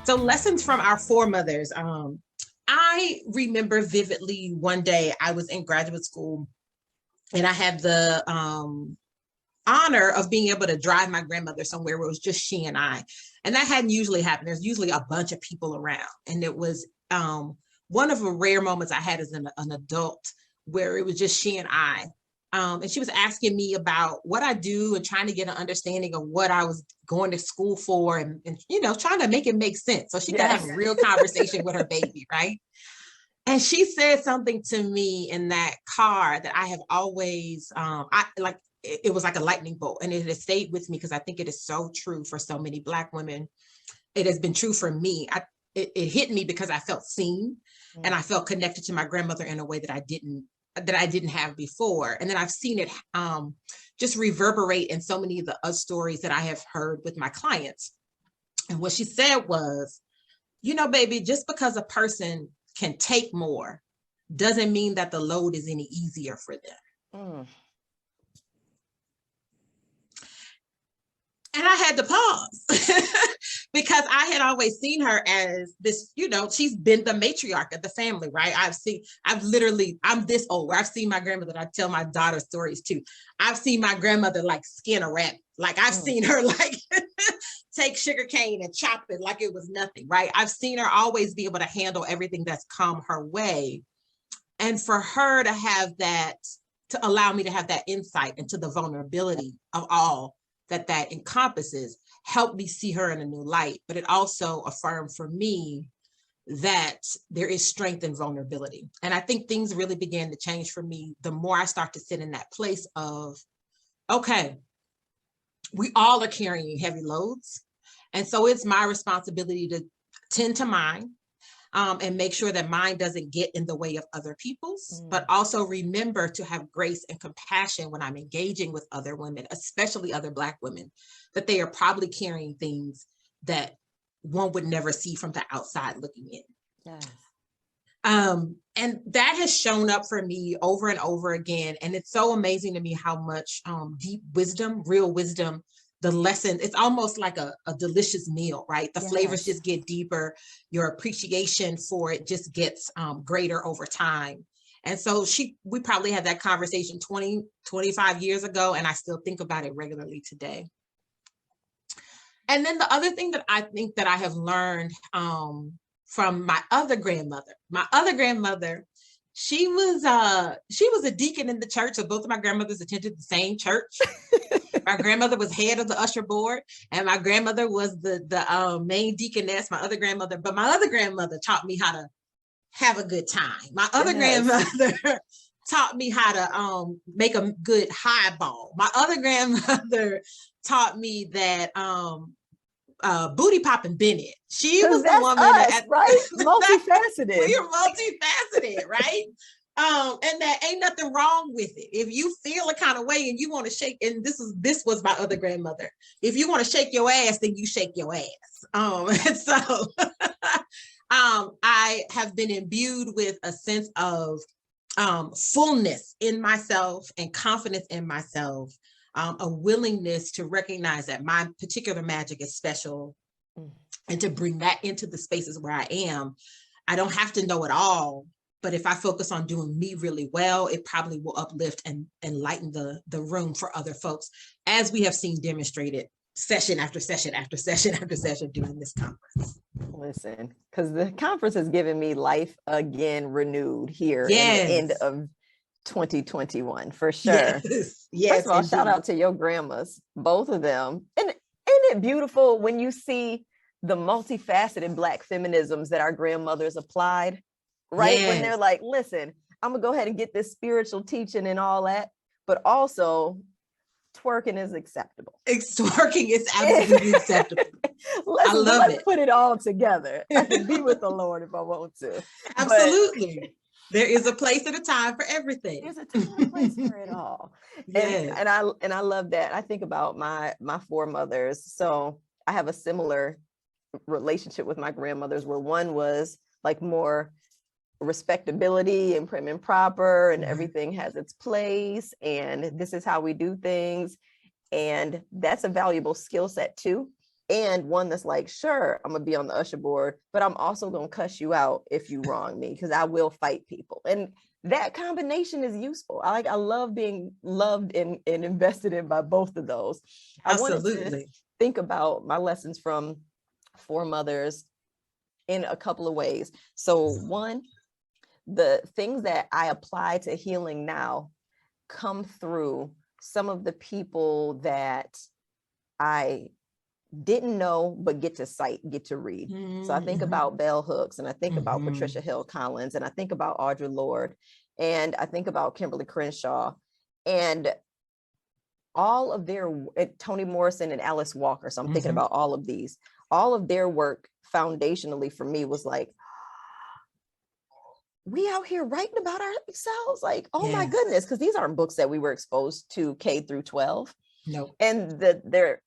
So lessons from our foremothers. I remember vividly one day I was in graduate school and I had the honor of being able to drive my grandmother somewhere where it was just she and I. And that hadn't usually happened. There's usually a bunch of people around. And it was one of the rare moments I had as an adult where it was just she and I. And she was asking me about what I do and trying to get an understanding of what I was going to school for and you know, trying to make it make sense so she could have a real conversation with her baby, right? And she said something to me in that car that I have always, it was like a lightning bolt and it has stayed with me because I think it is so true for so many Black women. It has been true for me. It hit me because I felt seen and I felt connected to my grandmother in a way that I didn't have before. And then I've seen it just reverberate in so many of the other stories that I have heard with my clients. And what she said was, you know, baby, just because a person can take more doesn't mean that the load is any easier for them. And I had to pause because I had always seen her as this, you know, she's been the matriarch of the family, right? I'm this old where I've seen my grandmother, I tell my daughter stories too. I've seen my grandmother like skin a rabbit. Like I've seen her like take sugar cane and chop it like it was nothing, right? I've seen her always be able to handle everything that's come her way. And for her to have that, to allow me to have that insight into the vulnerability of all that encompasses, helped me see her in a new light. But it also affirmed for me that there is strength in vulnerability. And I think things really began to change for me the more I start to sit in that place of, okay, we all are carrying heavy loads. And so it's my responsibility to tend to mine and make sure that mine doesn't get in the way of other people's, but also remember to have grace and compassion when I'm engaging with other women, especially other Black women, that they are probably carrying things that one would never see from the outside looking in. Yes. And that has shown up for me over and over again. And it's so amazing to me how much deep wisdom, real wisdom, the lesson, it's almost like a delicious meal, right? The flavors just get deeper. Your appreciation for it just gets greater over time. And so we probably had that conversation 20, 25 years ago, and I still think about it regularly today. And then the other thing that I think that I have learned from my other grandmother, she was a deacon in the church. So both of my grandmothers attended the same church. My grandmother was head of the usher board, and my grandmother was the main deaconess. My other grandmother taught me how to have a good time. My other grandmother taught me how to make a good highball. My other grandmother taught me that booty popping Bennett. She was the woman right? Multifaceted. We are multifaceted, right? And that ain't nothing wrong with it. If you feel a kind of way and you want to shake, and this was my other grandmother. If you want to shake your ass, then you shake your ass. And so I have been imbued with a sense of fullness in myself and confidence in myself, a willingness to recognize that my particular magic is special and to bring that into the spaces where I am. I don't have to know it all, but if I focus on doing me really well, it probably will uplift and lighten the room for other folks, as we have seen demonstrated session after session after session after session during this conference. Listen, because the conference has given me life again renewed here in the end of 2021, for sure. Yes, First of all, shout out to your grandmas, both of them. And ain't it beautiful when you see the multifaceted Black feminisms that our grandmothers applied, right? When they're like, listen, I'm gonna go ahead and get this spiritual teaching and all that, but also twerking is acceptable. Twerking is absolutely acceptable. Let's put it all together. I can be with the Lord if I want to. Absolutely. There is a place and a time for everything. There's a time and place for it all. And I love that. I think about my foremothers. So I have a similar relationship with my grandmothers, where one was like more respectability and prim and proper, and everything has its place, and this is how we do things. And that's a valuable skill set too. and one that's like, sure, I'm gonna be on the usher board, but I'm also gonna cuss you out if you wrong me, because I will fight people. And that combination is useful. I love being loved and invested in by both of those. I wanted to think about my lessons from four mothers in a couple of ways. So one, the things that I apply to healing now come through some of the people that I didn't know, but get to cite, get to read. So I think about Bell Hooks, and I think about Patricia Hill Collins, and I think about Audre Lorde, and I think about Kimberly Crenshaw, and all of their, Toni Morrison and Alice Walker. So I'm thinking about all of these. All of their work foundationally for me was like, we out here writing about ourselves, like, oh my goodness, because these aren't books that we were exposed to K through 12. No. And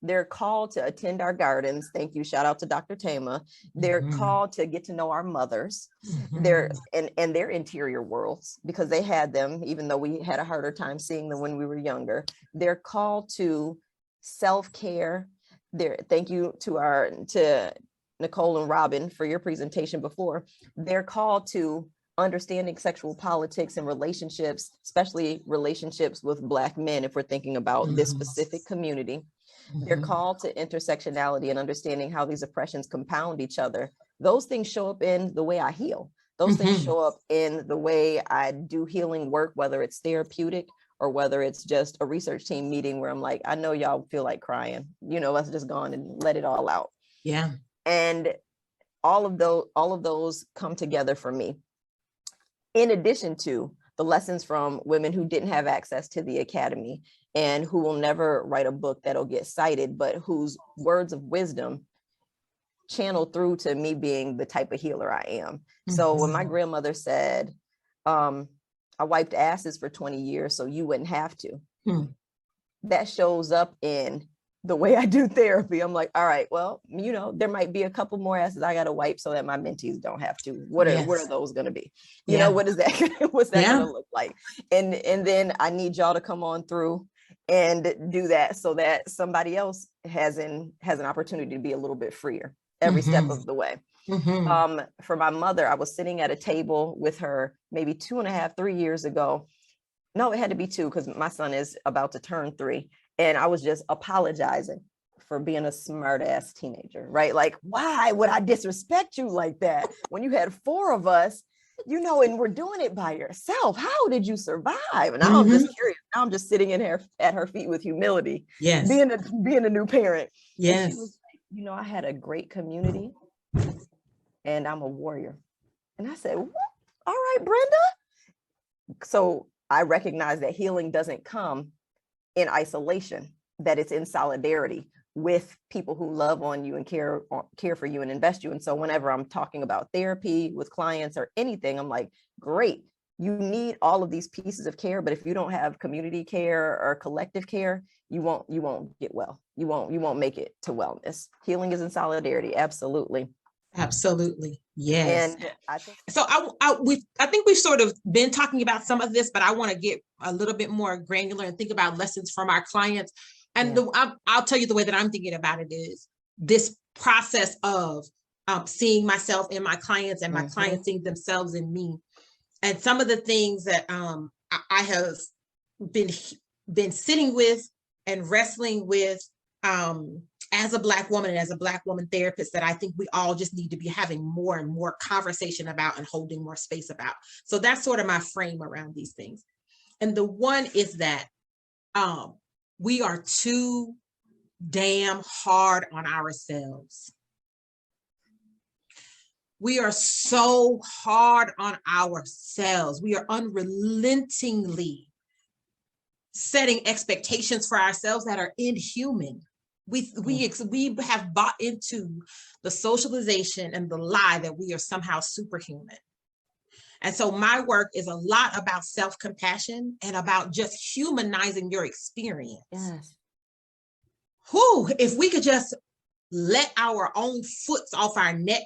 they're called to attend our gardens. Thank you. Shout out to Dr. Tama. They're called to get to know our mothers. They're and their interior worlds, because they had them, even though we had a harder time seeing them when we were younger. They're called to self-care. Thank you to Nicole and Robin for your presentation before. They're called to understanding sexual politics and relationships, especially relationships with Black men, if we're thinking about this specific community. They're called to intersectionality and understanding how these oppressions compound each other. Those things show up in the way I heal. Those things show up in the way I do healing work, whether it's therapeutic or whether it's just a research team meeting where I'm like, I know y'all feel like crying, let's just go on and let it all out. Yeah. And all of those come together for me. In addition to the lessons from women who didn't have access to the academy and who will never write a book that'll get cited, but whose words of wisdom channel through to me being the type of healer I am. So when my grandmother said, I wiped asses for 20 years so you wouldn't have to, that shows up in the way I do therapy. I'm like, all right, well, there might be a couple more asses I got to wipe so that my mentees don't have to. What are those going to be? What is that? What's that going to look like? And then I need y'all to come on through and do that so that somebody else has an opportunity to be a little bit freer every step of the way. For my mother, I was sitting at a table with her maybe 2.5, 3 years ago. No, it had to be 2 because my son is about to turn 3. And I was just apologizing for being a smart ass teenager, right? Like, why would I disrespect you like that when you had 4 of us, and we're doing it by yourself? How did you survive? And now I'm just curious. Now I'm just sitting at her feet with humility, being a new parent. Yes. And she was like, I had a great community and I'm a warrior. And I said, what? All right, Brenda. So I recognize that healing doesn't come in isolation, that it's in solidarity with people who love on you and care for you and invest you. And so whenever I'm talking about therapy with clients or anything, I'm like, great, you need all of these pieces of care, but if you don't have community care or collective care, you won't get well. You won't make it to wellness. Healing is in solidarity. Absolutely. Absolutely. Yes. And I think so. I think we've sort of been talking about some of this, but I want to get a little bit more granular and think about lessons from our clients. And I'll tell you the way that I'm thinking about it is this process of seeing myself in my clients and my clients seeing themselves in me. And some of the things that I have been sitting with and wrestling with as a Black woman and as a Black woman therapist that I think we all just need to be having more and more conversation about and holding more space about. So that's sort of my frame around these things. And the one is that we are too damn hard on ourselves. We are so hard on ourselves. We are unrelentingly setting expectations for ourselves that are inhuman. We have bought into the socialization and the lie that we are somehow superhuman. And so my work is a lot about self-compassion and about just humanizing your experience. Yes. If we could just let our own foots off our neck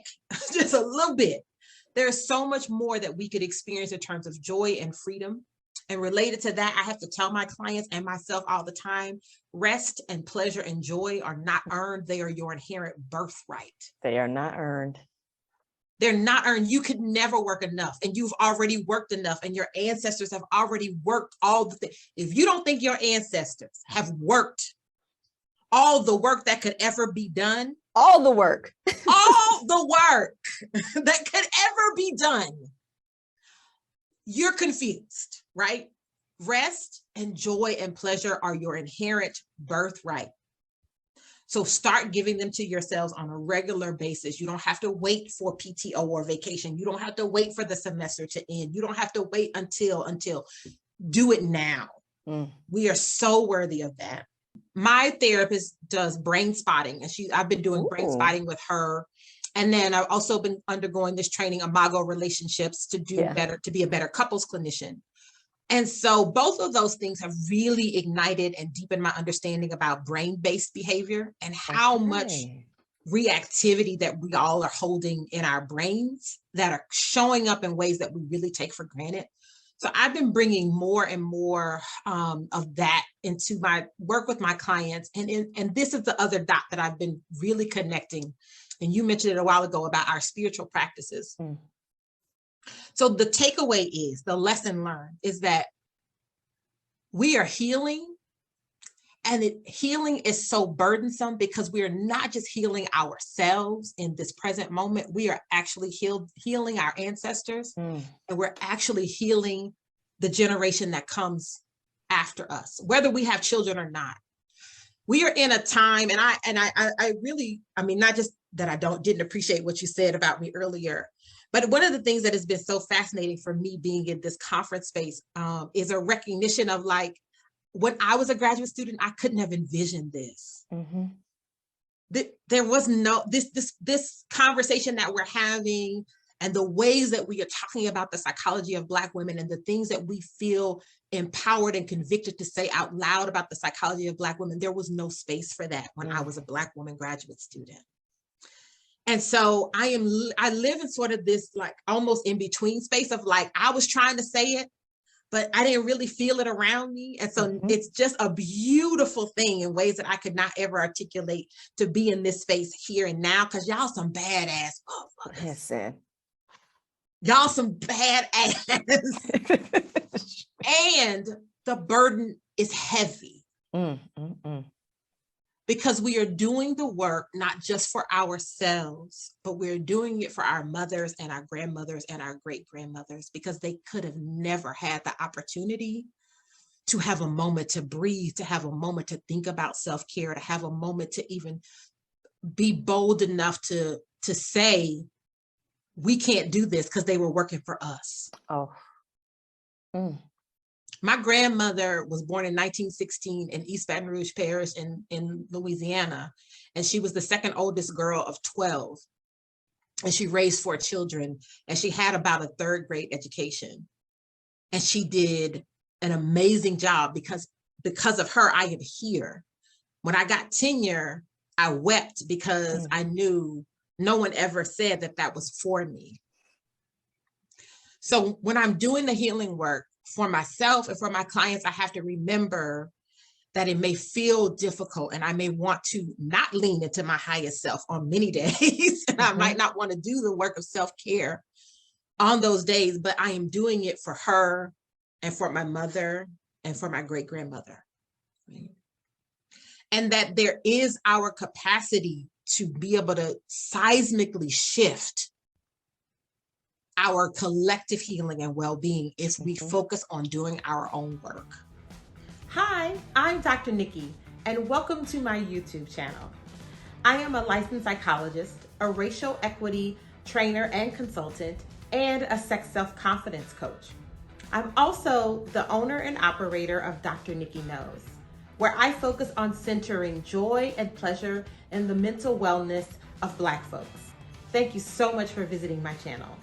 just a little bit, there's so much more that we could experience in terms of joy and freedom And related to that, I have to tell my clients and myself all the time, rest and pleasure and joy are not earned. They are your inherent birthright. They are not earned. They're not earned. You could never work enough, and you've already worked enough, and your ancestors have already worked all the things. If you don't think your ancestors have worked all the work that could ever be done, all the work that could ever be done, you're confused, right? Rest and joy and pleasure are your inherent birthright. So start giving them to yourselves on a regular basis. You don't have to wait for PTO or vacation. You don't have to wait for the semester to end. You don't have to wait until do it now. We are so worthy of that. My therapist does brain spotting, and I've been doing brain spotting with her. And then I've also been undergoing this training, Imago relationships, to do better, to be a better couples clinician. And so both of those things have really ignited and deepened my understanding about brain-based behavior and how much reactivity that we all are holding in our brains that are showing up in ways that we really take for granted. So I've been bringing more and more of that into my work with my clients. And this is the other dot that I've been really connecting. And you mentioned it a while ago about our spiritual practices. So the takeaway is, the lesson learned is that we are healing, and healing is so burdensome because we are not just healing ourselves in this present moment. We are actually healing our ancestors, and we're actually healing the generation that comes after us, whether we have children or not. We are in a time, and I really, I mean, not just that I didn't appreciate what you said about me earlier, but one of the things that has been so fascinating for me being in this conference space is a recognition of, like, when I was a graduate student, I couldn't have envisioned this. There was no, this conversation that we're having and the ways that we are talking about the psychology of Black women and the things that we feel empowered and convicted to say out loud about the psychology of Black women, there was no space for that when I was a Black woman graduate student. And so I live in sort of this, like, almost in between space of, like, I was trying to say it, but I didn't really feel it around me. And so it's just a beautiful thing in ways that I could not ever articulate, to be in this space here and now, because y'all some badass motherfuckers. Listen. Y'all some badass. And the burden is heavy. Because we are doing the work, not just for ourselves, but we're doing it for our mothers and our grandmothers and our great-grandmothers, because they could have never had the opportunity to have a moment to breathe, to have a moment to think about self-care, to have a moment to even be bold enough to say, we can't do this, because they were working for us. My grandmother was born in 1916 in East Baton Rouge Parish in Louisiana, and she was the second oldest girl of 12. And she raised 4 children, and she had about a 3rd grade education. And she did an amazing job because of her, I am here. When I got tenure, I wept because I knew no one ever said that was for me. So when I'm doing the healing work for myself and for my clients, I have to remember that it may feel difficult, and I may want to not lean into my highest self on many days. And I might not want to do the work of self-care on those days, but I am doing it for her and for my mother and for my great-grandmother. Right? And that there is our capacity to be able to seismically shift our collective healing and well-being if we focus on doing our own work. Hi, I'm Dr. Nikki, and welcome to my YouTube channel. I am a licensed psychologist, a racial equity trainer and consultant, and a sex self-confidence coach. I'm also the owner and operator of Dr. Nikki Knows, where I focus on centering joy and pleasure in the mental wellness of Black folks. Thank you so much for visiting my channel.